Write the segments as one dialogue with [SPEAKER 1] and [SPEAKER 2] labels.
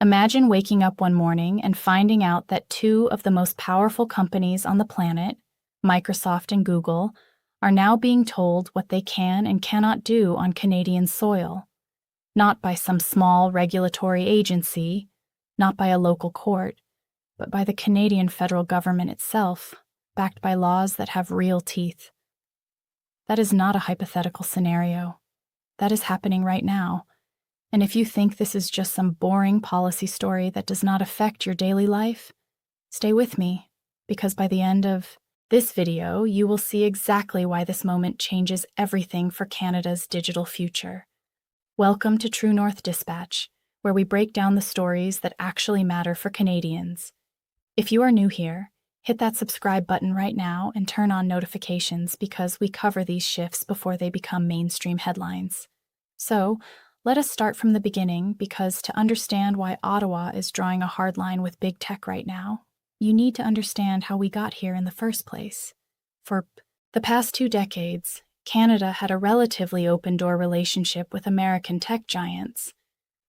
[SPEAKER 1] Imagine waking up one morning and finding out that two of the most powerful companies on the planet, Microsoft and Google, are now being told what they can and cannot do on Canadian soil. Not by some small regulatory agency, not by a local court, but by the Canadian federal government itself, backed by laws that have real teeth. That is not a hypothetical scenario. That is happening right now. And if you think this is just some boring policy story that does not affect your daily life, stay with me, because by the end of this video, you will see exactly why this moment changes everything for Canada's digital future. Welcome to True North Dispatch, where we break down the stories that actually matter for Canadians. If you are new here, hit that subscribe button right now and turn on notifications because we cover these shifts before they become mainstream headlines. So, let us start from the beginning because to understand why Ottawa is drawing a hard line with big tech right now, you need to understand how we got here in the first place. For the past 2 decades, Canada had a relatively open-door relationship with American tech giants.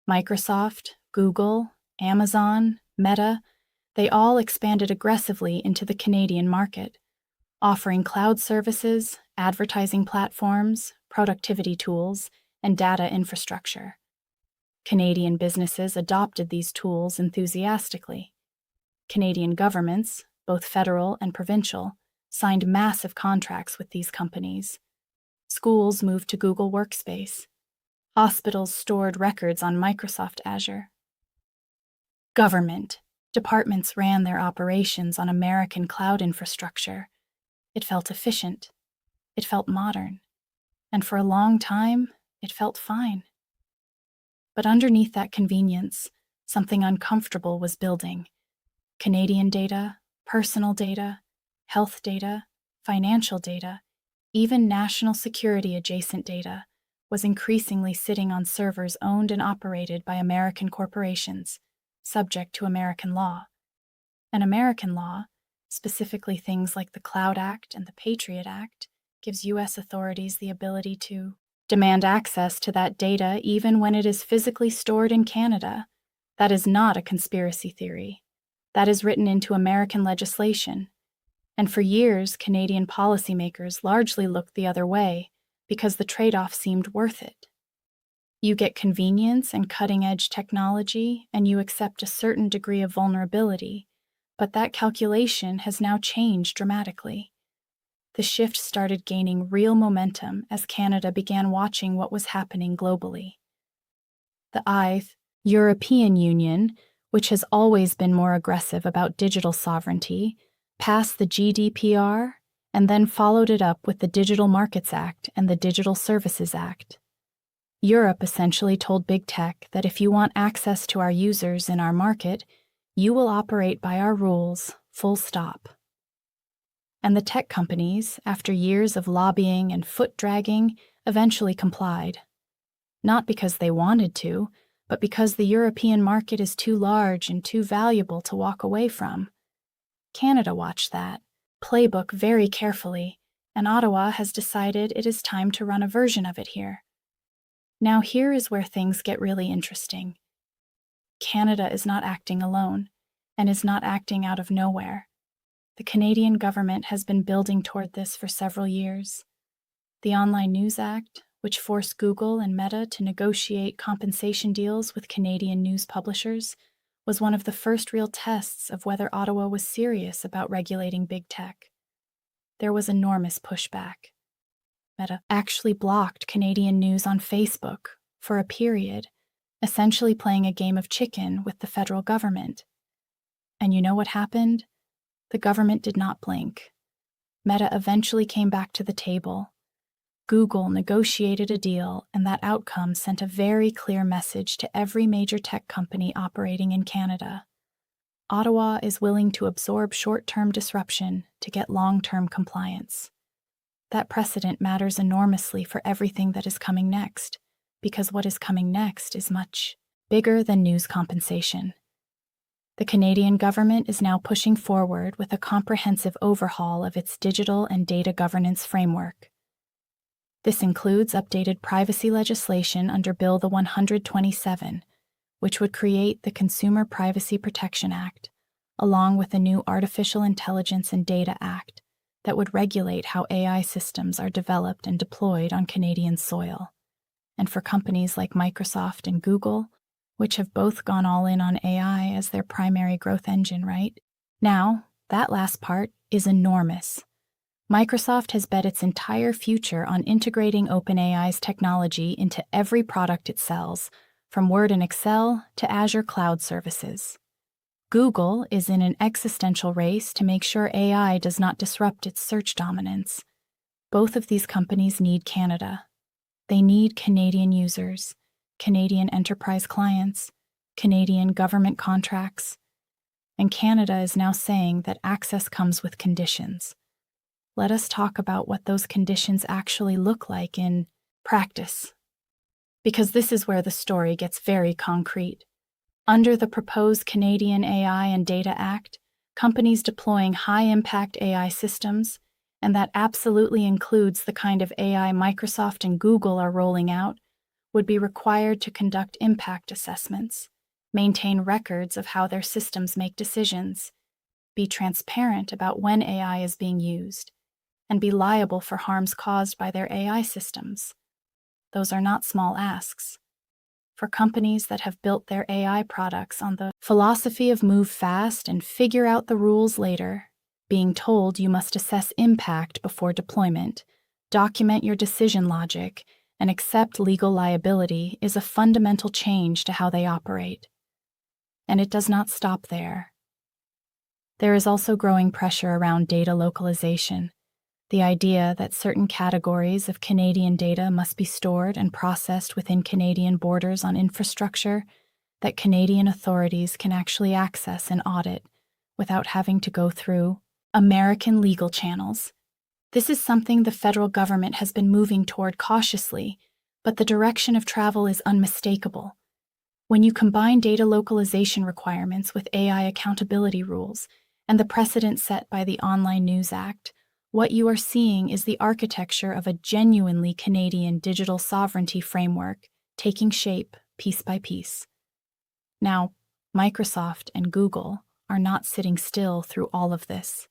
[SPEAKER 1] Microsoft, Google, Amazon, Meta, they all expanded aggressively into the Canadian market, offering cloud services, advertising platforms, productivity tools, and data infrastructure. Canadian businesses adopted these tools enthusiastically. Canadian governments, both federal and provincial, signed massive contracts with these companies. Schools moved to Google Workspace. Hospitals stored records on Microsoft Azure. Government departments ran their operations on American cloud infrastructure. It felt efficient. It felt modern. And for a long time, it felt fine. But underneath that convenience, something uncomfortable was building. Canadian data, personal data, health data, financial data, even national security adjacent data was increasingly sitting on servers owned and operated by American corporations, subject to American law. And American law, specifically things like the Cloud Act and the Patriot Act, gives U.S. authorities the ability to demand access to that data even when it is physically stored in Canada. That is not a conspiracy theory. That is written into American legislation. And for years, Canadian policymakers largely looked the other way because the trade-off seemed worth it. You get convenience and cutting-edge technology, and you accept a certain degree of vulnerability, but that calculation has now changed dramatically. The shift started gaining real momentum as Canada began watching what was happening globally. The European Union, which has always been more aggressive about digital sovereignty, passed the GDPR and then followed it up with the Digital Markets Act and the Digital Services Act. Europe essentially told big tech that if you want access to our users in our market, you will operate by our rules, full stop. And the tech companies, after years of lobbying and foot-dragging, eventually complied. Not because they wanted to, but because the European market is too large and too valuable to walk away from. Canada watched that playbook very carefully, and Ottawa has decided it is time to run a version of it here. Now here is where things get really interesting. Canada is not acting alone, and is not acting out of nowhere. The Canadian government has been building toward this for several years. The Online News Act, which forced Google and Meta to negotiate compensation deals with Canadian news publishers, was one of the first real tests of whether Ottawa was serious about regulating big tech. There was enormous pushback. Meta actually blocked Canadian news on Facebook for a period, essentially playing a game of chicken with the federal government. And you know what happened? The government did not blink. Meta eventually came back to the table. Google negotiated a deal, and that outcome sent a very clear message to every major tech company operating in Canada. Ottawa is willing to absorb short-term disruption to get long-term compliance. That precedent matters enormously for everything that is coming next, because what is coming next is much bigger than news compensation. The Canadian government is now pushing forward with a comprehensive overhaul of its digital and data governance framework. This includes updated privacy legislation under Bill the 127, which would create the Consumer Privacy Protection Act, along with a new Artificial Intelligence and Data Act that would regulate how AI systems are developed and deployed on Canadian soil. And for companies like Microsoft and Google, which have both gone all in on AI as their primary growth engine, right? Now, that last part is enormous. Microsoft has bet its entire future on integrating OpenAI's technology into every product it sells, from Word and Excel to Azure cloud services. Google is in an existential race to make sure AI does not disrupt its search dominance. Both of these companies need Canada. They need Canadian users, Canadian enterprise clients, Canadian government contracts. And Canada is now saying that access comes with conditions. Let us talk about what those conditions actually look like in practice. Because this is where the story gets very concrete. Under the proposed Canadian AI and Data Act, companies deploying high-impact AI systems, and that absolutely includes the kind of AI Microsoft and Google are rolling out, would be required to conduct impact assessments, maintain records of how their systems make decisions, be transparent about when AI is being used, and be liable for harms caused by their AI systems. Those are not small asks. For companies that have built their AI products on the philosophy of move fast and figure out the rules later, being told you must assess impact before deployment, document your decision logic, and accept legal liability is a fundamental change to how they operate. And it does not stop there. There is also growing pressure around data localization. The idea that certain categories of Canadian data must be stored and processed within Canadian borders on infrastructure that Canadian authorities can actually access and audit without having to go through American legal channels. This is something the federal government has been moving toward cautiously, but the direction of travel is unmistakable. When you combine data localization requirements with AI accountability rules and the precedent set by the Online News Act, what you are seeing is the architecture of a genuinely Canadian digital sovereignty framework taking shape piece by piece. Now, Microsoft and Google are not sitting still through all of this.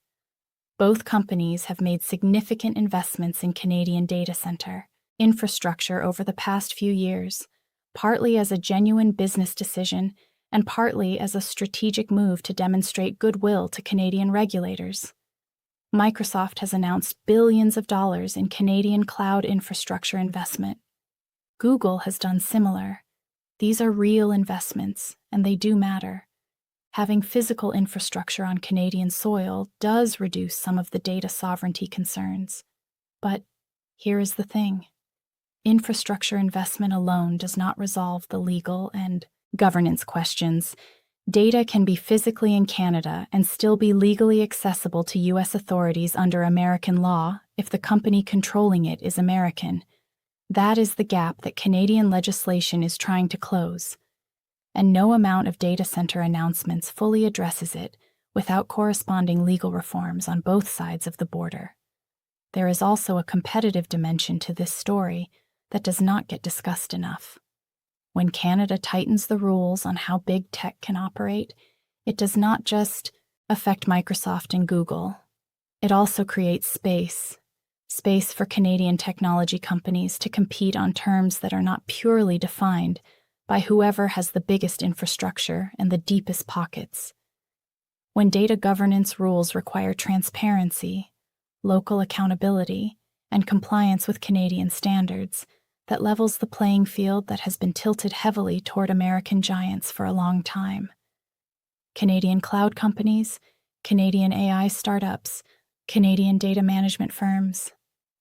[SPEAKER 1] Both companies have made significant investments in Canadian data center infrastructure over the past few years, partly as a genuine business decision and partly as a strategic move to demonstrate goodwill to Canadian regulators. Microsoft has announced billions of dollars in Canadian cloud infrastructure investment. Google has done similar. These are real investments, and they do matter. Having physical infrastructure on Canadian soil does reduce some of the data sovereignty concerns. But here is the thing. Infrastructure investment alone does not resolve the legal and governance questions. Data can be physically in Canada and still be legally accessible to U.S. authorities under American law if the company controlling it is American. That is the gap that Canadian legislation is trying to close. And no amount of data center announcements fully addresses it without corresponding legal reforms on both sides of the border. There is also a competitive dimension to this story that does not get discussed enough. When Canada tightens the rules on how big tech can operate, it does not just affect Microsoft and Google. It also creates space for Canadian technology companies to compete on terms that are not purely defined by whoever has the biggest infrastructure and the deepest pockets. When data governance rules require transparency, local accountability, and compliance with Canadian standards, that levels the playing field that has been tilted heavily toward American giants for a long time. Canadian cloud companies, Canadian AI startups, Canadian data management firms,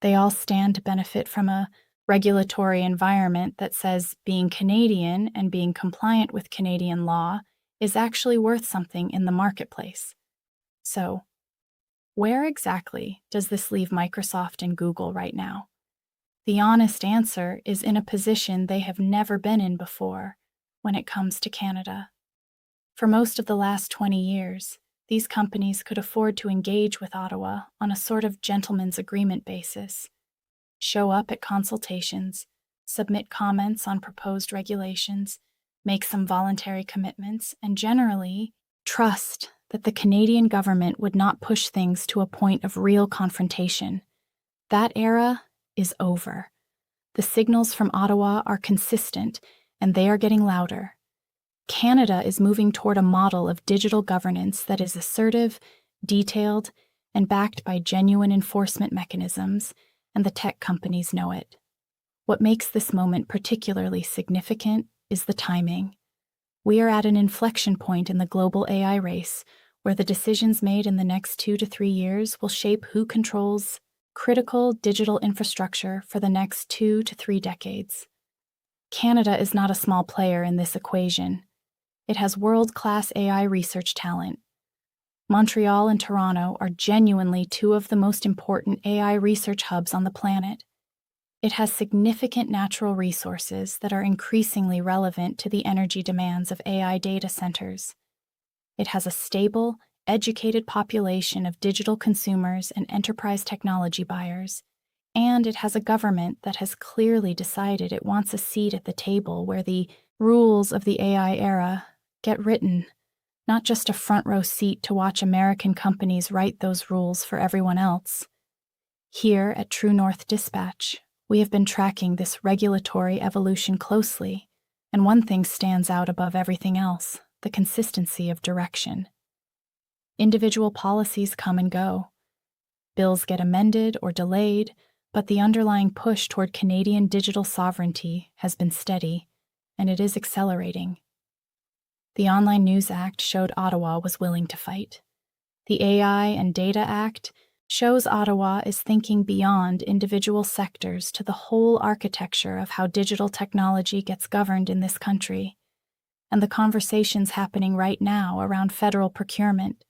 [SPEAKER 1] they all stand to benefit from a regulatory environment that says being Canadian and being compliant with Canadian law is actually worth something in the marketplace. So, where exactly does this leave Microsoft and Google right now? The honest answer is in a position they have never been in before when it comes to Canada. For most of the last 20 years, these companies could afford to engage with Ottawa on a sort of gentleman's agreement basis, show up at consultations, submit comments on proposed regulations, make some voluntary commitments, and generally trust that the Canadian government would not push things to a point of real confrontation. That era is over. The signals from Ottawa are consistent, and they are getting louder. Canada is moving toward a model of digital governance that is assertive, detailed, and backed by genuine enforcement mechanisms, and the tech companies know it. What makes this moment particularly significant is the timing. We are at an inflection point in the global AI race, where the decisions made in the next 2 to 3 years will shape who controls critical digital infrastructure for the next 2 to 3 decades. Canada is not a small player in this equation. It has world-class AI research talent. Montreal and Toronto are genuinely two of the most important AI research hubs on the planet. It has significant natural resources that are increasingly relevant to the energy demands of AI data centers. It has a stable, educated population of digital consumers and enterprise technology buyers, and it has a government that has clearly decided it wants a seat at the table where the rules of the AI era get written, not just a front-row seat to watch American companies write those rules for everyone else. Here at True North Dispatch, we have been tracking this regulatory evolution closely, and one thing stands out above everything else: the consistency of direction. Individual policies come and go. Bills get amended or delayed, but the underlying push toward Canadian digital sovereignty has been steady, and it is accelerating. The Online News Act showed Ottawa was willing to fight. The AI and Data Act shows Ottawa is thinking beyond individual sectors to the whole architecture of how digital technology gets governed in this country. And the conversations happening right now around federal procurement,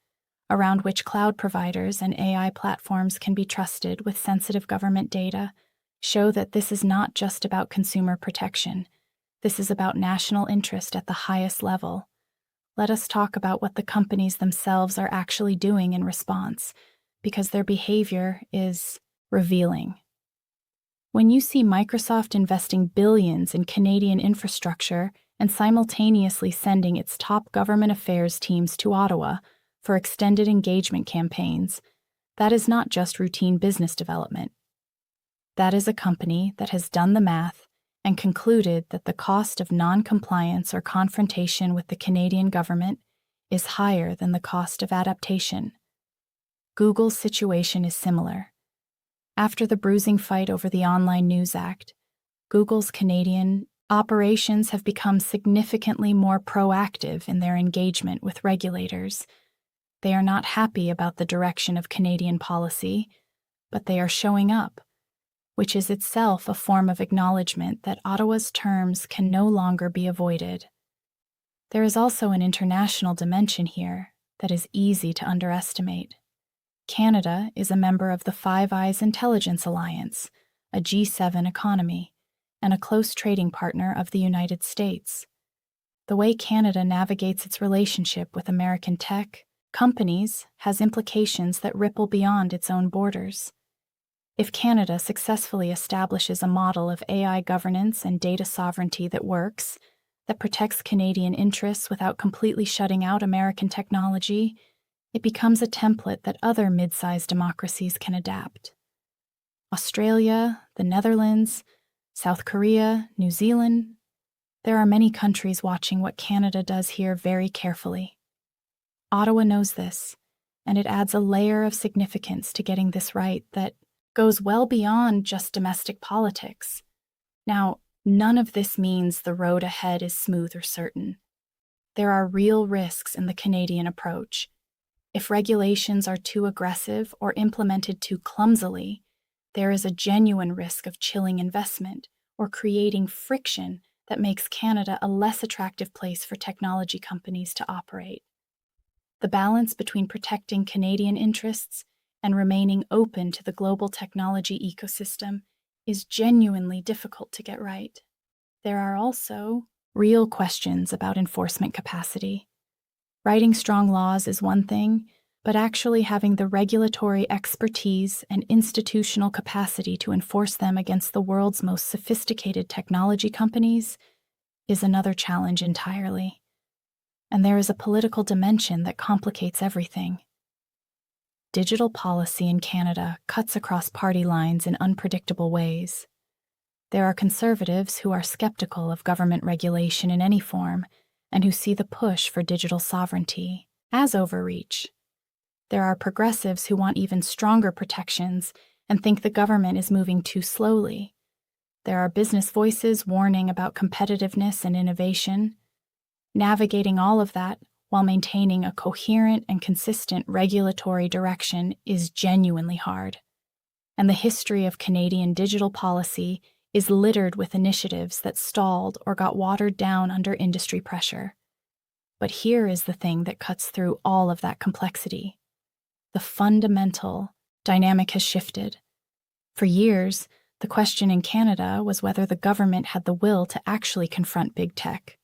[SPEAKER 1] around which cloud providers and AI platforms can be trusted with sensitive government data, show that this is not just about consumer protection. This is about national interest at the highest level. Let us talk about what the companies themselves are actually doing in response, because their behavior is revealing. When you see Microsoft investing billions in Canadian infrastructure and simultaneously sending its top government affairs teams to Ottawa for extended engagement campaigns, that is not just routine business development. That is a company that has done the math and concluded that the cost of non-compliance or confrontation with the Canadian government is higher than the cost of adaptation. Google's situation is similar. After the bruising fight over the Online News Act, Google's Canadian operations have become significantly more proactive in their engagement with regulators. They are not happy about the direction of Canadian policy, but they are showing up, which is itself a form of acknowledgement that Ottawa's terms can no longer be avoided. There is also an international dimension here that is easy to underestimate. Canada is a member of the Five Eyes Intelligence Alliance, a G7 economy, and a close trading partner of the United States. The way Canada navigates its relationship with American tech companies has implications that ripple beyond its own borders. If Canada successfully establishes a model of AI governance and data sovereignty that works, that protects Canadian interests without completely shutting out American technology, it becomes a template that other mid-sized democracies can adapt. Australia, the Netherlands, South Korea, New Zealand, there are many countries watching what Canada does here very carefully. Ottawa knows this, and it adds a layer of significance to getting this right that goes well beyond just domestic politics. Now, none of this means the road ahead is smooth or certain. There are real risks in the Canadian approach. If regulations are too aggressive or implemented too clumsily, there is a genuine risk of chilling investment or creating friction that makes Canada a less attractive place for technology companies to operate. The balance between protecting Canadian interests and remaining open to the global technology ecosystem is genuinely difficult to get right. There are also real questions about enforcement capacity. Writing strong laws is one thing, but actually having the regulatory expertise and institutional capacity to enforce them against the world's most sophisticated technology companies is another challenge entirely. And there is a political dimension that complicates everything. Digital policy in Canada cuts across party lines in unpredictable ways. There are conservatives who are skeptical of government regulation in any form and who see the push for digital sovereignty as overreach. There are progressives who want even stronger protections and think the government is moving too slowly. There are business voices warning about competitiveness and innovation. Navigating all of that while maintaining a coherent and consistent regulatory direction is genuinely hard. And the history of Canadian digital policy is littered with initiatives that stalled or got watered down under industry pressure. But here is the thing that cuts through all of that complexity. The fundamental dynamic has shifted. For years, the question in Canada was whether the government had the will to actually confront big tech.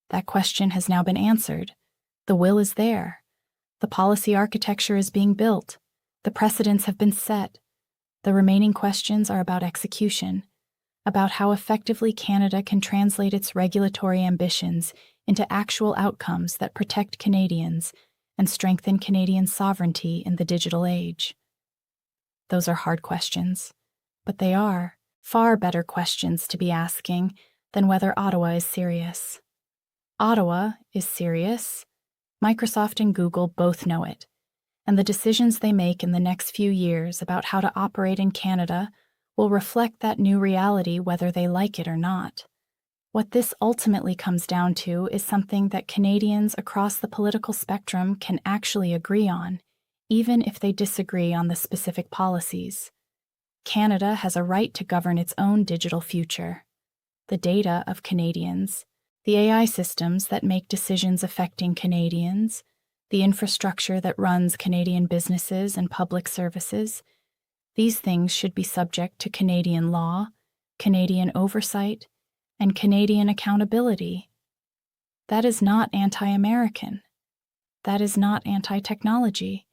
[SPEAKER 1] That question has now been answered. The will is there. The policy architecture is being built. The precedents have been set. The remaining questions are about execution, about how effectively Canada can translate its regulatory ambitions into actual outcomes that protect Canadians and strengthen Canadian sovereignty in the digital age. Those are hard questions, but they are far better questions to be asking than whether Ottawa is serious. Ottawa is serious. Microsoft and Google both know it, and the decisions they make in the next few years about how to operate in Canada will reflect that new reality whether they like it or not. What this ultimately comes down to is something that Canadians across the political spectrum can actually agree on, even if they disagree on the specific policies. Canada has a right to govern its own digital future. The data of Canadians, the AI systems that make decisions affecting Canadians, the infrastructure that runs Canadian businesses and public services, these things should be subject to Canadian law, Canadian oversight, and Canadian accountability. That is not anti-American. That is not anti-technology.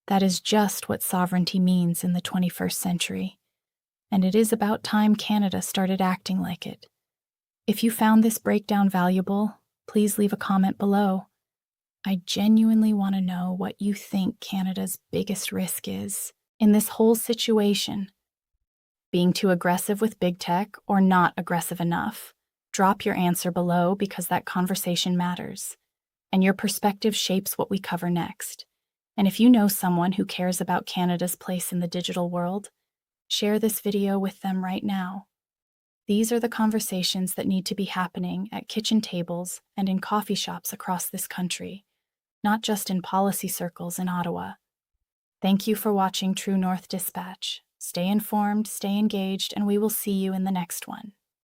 [SPEAKER 1] That is just what sovereignty means in the 21st century. And it is about time Canada started acting like it. If you found this breakdown valuable, please leave a comment below. I genuinely want to know what you think Canada's biggest risk is in this whole situation. Being too aggressive with big tech or not aggressive enough? Drop your answer below because that conversation matters, and your perspective shapes what we cover next. And if you know someone who cares about Canada's place in the digital world, share this video with them right now. These are the conversations that need to be happening at kitchen tables and in coffee shops across this country, not just in policy circles in Ottawa. Thank you for watching True North Dispatch. Stay informed, stay engaged, and we will see you in the next one.